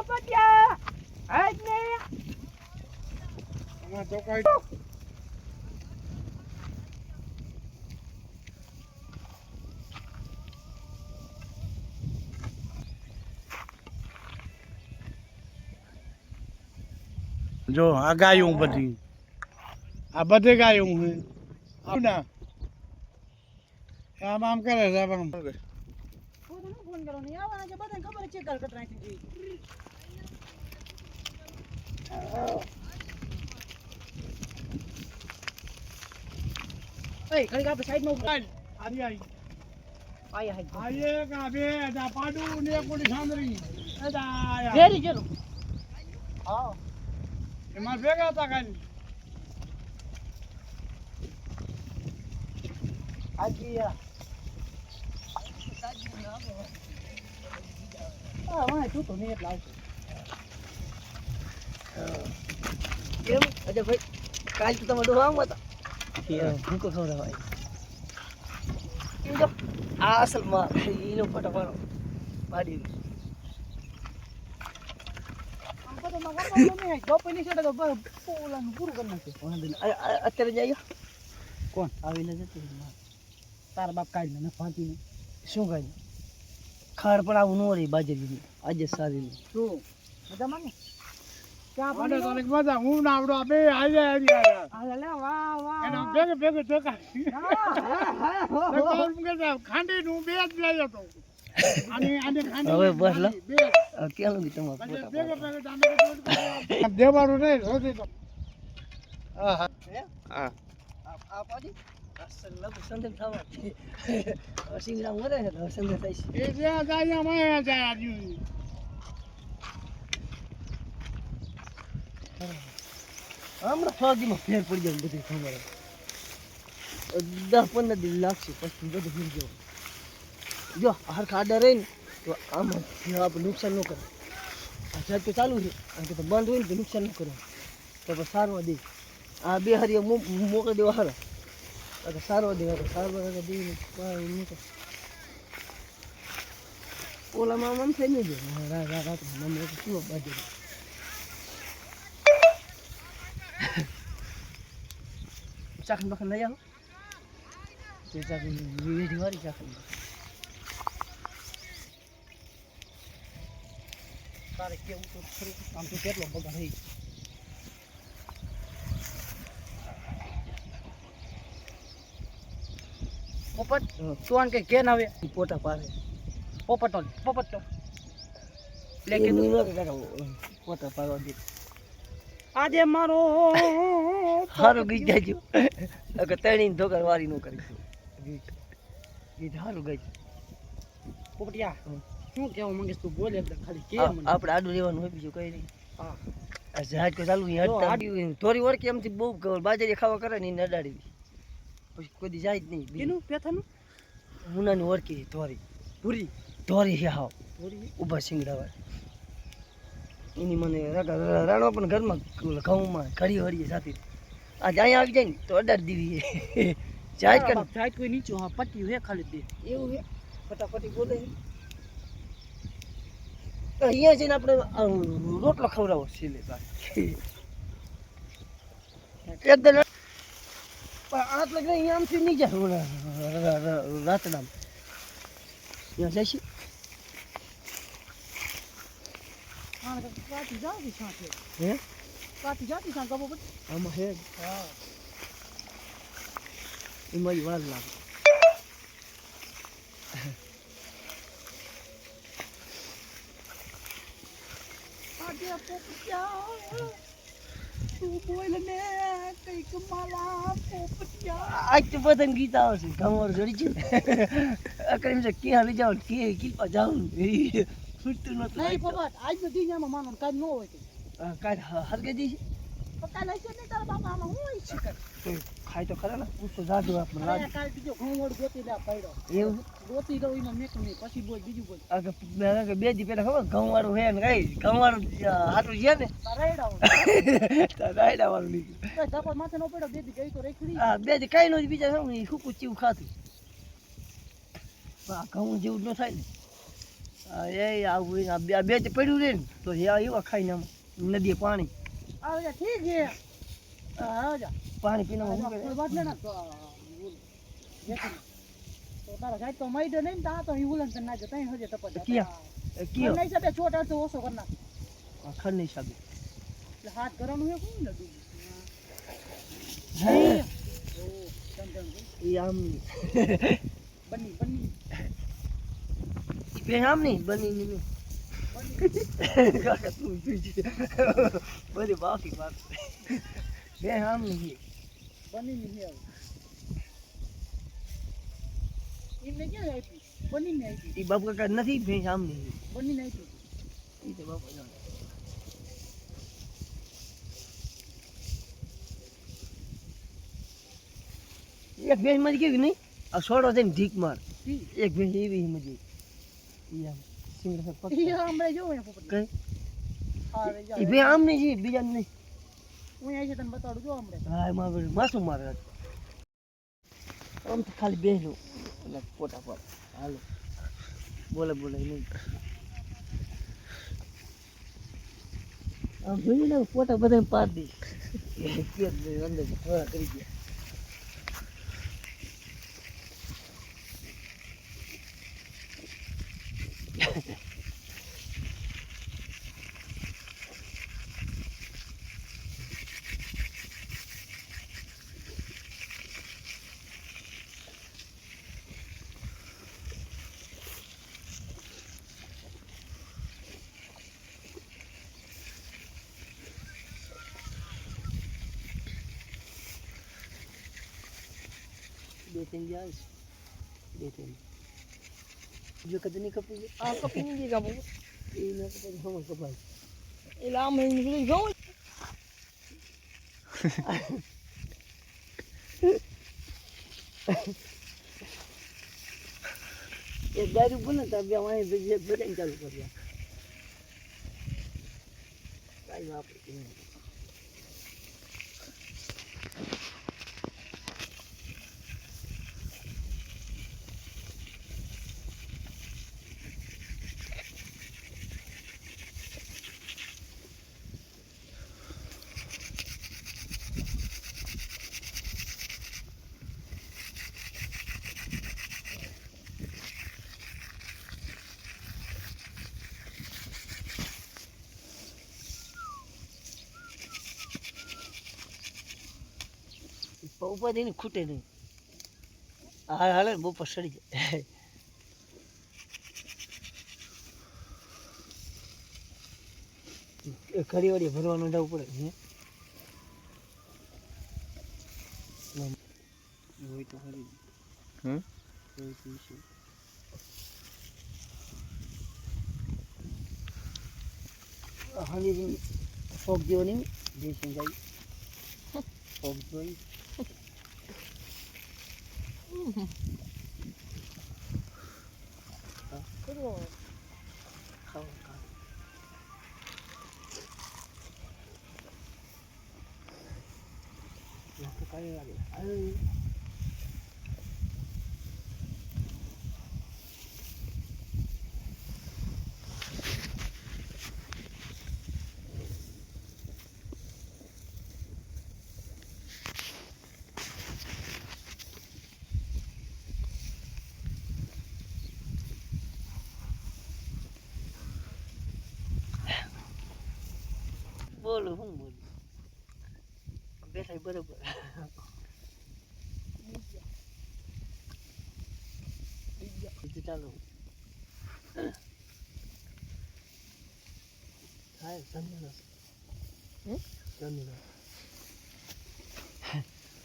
પોપટિયા આજ ને અમાર તો કઈ જો આ ગાયું બધી આ બધે ગાયું હે આવના આમ કરે છે પણ ફોન કરો ને આવવાના છે બધાને ખબર છે કર કટ રાખી જી એ ઘડી આપણે સાઈડ માં ઉભા આરી આઈ આયા આયે કા બે જા પાડુ ને કોડી સાંદરી એ જા વેરી ચલો હા એમાં ભેગા હતા કાલ આજી યાર હા મને તું તો નહીં એટલે આવશે કેમ અજય ભાઈ કાલ તો તમે ડોહા આમ હતા ભૂકો ખવડાવાય જો આ અસલમાં એનો ફોટો પાડો પાડી અત્યારે જઈએ કોણ આવીને જતું તારા બાપ કાઢી ને ફાંતીને શું કાઢી ખાડ પણ આવું ન રહી બાજરી આજે સારી શું મજામાં ને હું નાવડો બે આજે ખાંડી નું બે જ લઈ હતો હવે બસ લો કેવું કે તમારે દેવાનું નહીં સોચી તો હા આ પાડી અસલ લગુ સંદેશ થવા સિંગડા મરે છે તો સંદેશ થાય છે એ જ્યાં જાય માં જાય આજુ હમણાં 6 દીમાં ફેર પડી જાય બધું ખબર 10-15 દિન લાગશે પછી બધું ભૂલી જવું જો હરખા આડા રહે ને તો આમાં આપણે નુકસાન ન કરે આ જાત તો ચાલુ છે કારણ કે તો બંધ હોય ને તો નુકસાન ન કરે તો પછી સારવા દે આ બે હરિયા મોકલી દેવા હારા તો સારવા દેવા સારવા દઈને મૂકે ઓલામાં આમ થઈ નહીં જાય રાત મને શું બાજુ ચાખન બખન લઈ આવો તે ચાખન વેડી વાળી ચાખન તારે કેવું તો ખરું આમ તો કેટલો બગાડ થઈ પોપટ તું કઈ કેન આવે પોતા પારે પોપટો લે કે પોતા પારવા દે આજે મારો હારું ગઈ જાજો અગર તણીને ધોકર વારી નો કરી ગીત હારું ગઈ પોપટિયા શું કેવા માંગીશ તું બોલે એટલે ખાલી કે મને આપણે આડું રહેવાનું હોય બીજું કઈ નહીં હા આ જહાજ કો ચાલુ અહીં હટતા થોડી ઓળખી એમથી બહુ બાજરી ખાવા કરે ને એને અડાડી પછી કોઈ દી જાય જ નહીં એનું પેથાનું મુનાની ઓળખી ધોરી પૂરી ધોરી છે હાવ ઊભા શિંગડાવા એની મને રાણો પણ ઘરમાં ઘઉંમાં ઘડી હળીએ સાથે આજે અહીંયા આવી જાય ને તો અડાડી દેવી જાય કોઈ નીચું હા પટ્ટી હે ખાલી દે એવું હે ફટાફટી બોલે અહીંયા જઈને આપણે રોટલો ખવડાવો છેલ્લે એકદમ આટ લગ્ન અહીંયા આમથી નહીં જાય રાતડામાં ત્યાં જઈશું કાટી જાતી સાથે હે કાટી જાતી સાથે ગબો બટ આમાં હે હા એમાં વાર લાગે આજે પોપટિયા તું બોલ ને કઈક માલા પોપટિયા આજ તો બધાને ગીત આવશે ગમર જોડી છે અકરીમ છે કે હાલી જાવ કે કીપા જાવ છૂટતું નથી નહીં પોપટ આજ તો દીનામાં માનો કાલ ન હોય કે કાલ હરગે દી છે કાલ હશે ને તારા બાપા આમાં હું હોય છે ખાઈ તો ખરા ને પૂછો જાજો આપણે લાગ કાલ બીજો ઘઉંવડ ગોતી લા પડ્યો એવું ગોતી દઉં એમાં મેક નહીં પછી બોલ બીજું બોલ આગળ બે દી પહેલા ખબર ઘઉંવાળું હે ને કઈ ઘઉંવાળું હાટું છે ને રાયડા વાળું લીધું ધપો માથે નો પડ્યો બે દી ગઈ તો રેખડી હા બે દી કઈ નો બીજા શું હુકુ ચીવ ખાતું ઘઉં જેવું ન થાય ને એ આવું આ બે જ પડ્યું રે ને તો એવા ખાઈને આમ નદીએ પાણી આવે જા ઠીક છે આવે જા પાણી પીને હું કોઈ વાત ના તો તારા સાહેબ તો મઈડે નહીં તા તો હિવુલન તને નાખે તઈ હજે ટપટ કયો નહીં સાબે છોટ તો ઓછો કર નાખ ખર નહીં સાબે એટલે હાથ ગરમ હે કોણ ને તું એ આમ બની બની બે આમ નહીં બની નહીં બધી બાકી વાત બે આમ નહીં બની નહીં આવે એમને ક્યાં આપી બની ને આપી એ બાપ કાકા નથી ભેંસ આમ નહીં બની ને આપી એ તો બાપા જાણે એક ભેંસ મરી કેવી નહીં આ સોડો થઈને ઢીક માર એક ભેંસ એવી મજી આમ સિંગડા પગ ઈ હમણે જો ને પોપટ કઈ આવે જા એ બે આમ નહીં જી બીજા નહીં હું અહીં છે તને બતાડું જો હમણે હા એમાં માસું મારે આમ તો ખાલી બેસલું એટલે પોતા પર હાલો બોલે નહીં આમ જોઈએ ને પોતા બધા પાર દઈશ અંદર થોડા કરી ગયા બે ત્રણ જાય બે ત્રણ જો કદી નહીં કપી આ કપી નહીં ગા બોલ એ મેં તો પછી સમજ કપાય એટલે આમ નીકળી જાઉં એક ગાડી બોલે તો બે વાંહે બધાને ચાલુ કર્યા કાંઈ વાપરી ઉપાધિ ને ખૂટે નહીં હાલ હાલે બહુ પસડી જાય ઘડી વાળી ભરવાનું જવું પડે હોય તો ખરી હાલી શોખ જેવો નહીં જે સમજાય શોખ જોઈ બોલો હું બોલું બેઠા બરોબર ચાલો થાય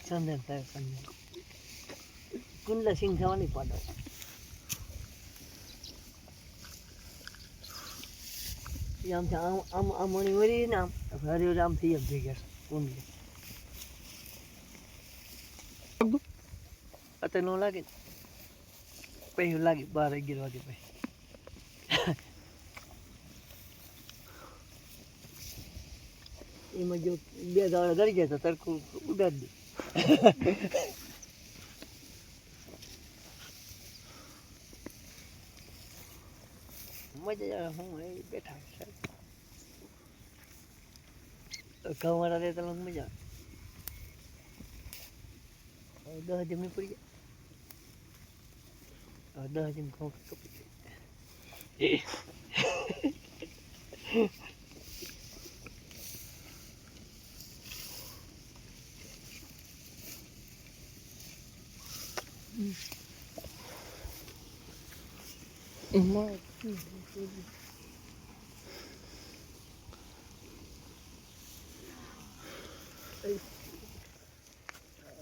ચંદન થાય ચંદન કુંડલા સિંહ થવાની પાડો આમથી આમ આમ મણી વળી ને આમ હરિયો આમ થઈ એમ ભેગા કુંડલે અત્યારે ન લાગે પછી લાગે 12-11 વાગે પછી એમાં જો 2 દાડા ગળી જાય તો તડકું ઉડાડી દે મજા આવે હું એ બેઠા છે કવાડા દે તો મજા આવે 10 જમી પડી જાય 10 જમ ખાવ કપી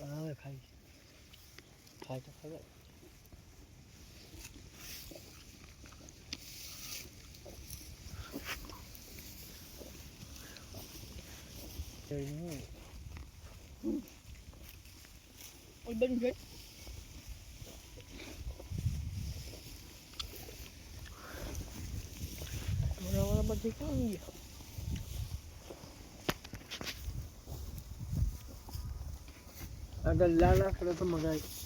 હવે ખાઈ તો ખબર ઓય બની ગઈ મારા બધી કામ ગયા અગર લાલા કરે તો મગાઈ